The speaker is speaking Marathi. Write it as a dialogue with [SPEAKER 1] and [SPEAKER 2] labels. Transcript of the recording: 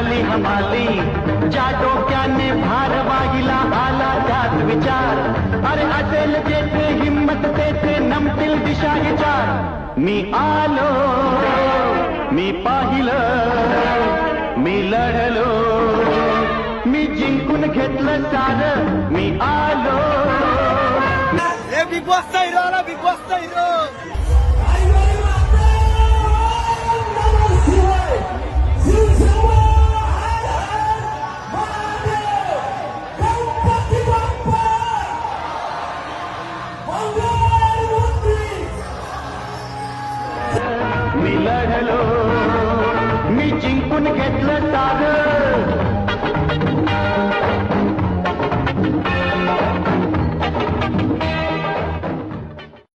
[SPEAKER 1] संपली हमाली, ज्या डोक्याने भार वाहिला आला त्यात विचार, अरे असेल जेथे हिम्मत तेथे नमतील दिशा विचार. मी आलो, मी पाहिलं, मी लढलो, मी जिंकून घेतलं सार, मी आलो.
[SPEAKER 2] बिग बॉसचा हिरो आला, बिग बॉसचा हिरो.
[SPEAKER 1] मी लढलो, मी जिंकून घेतलं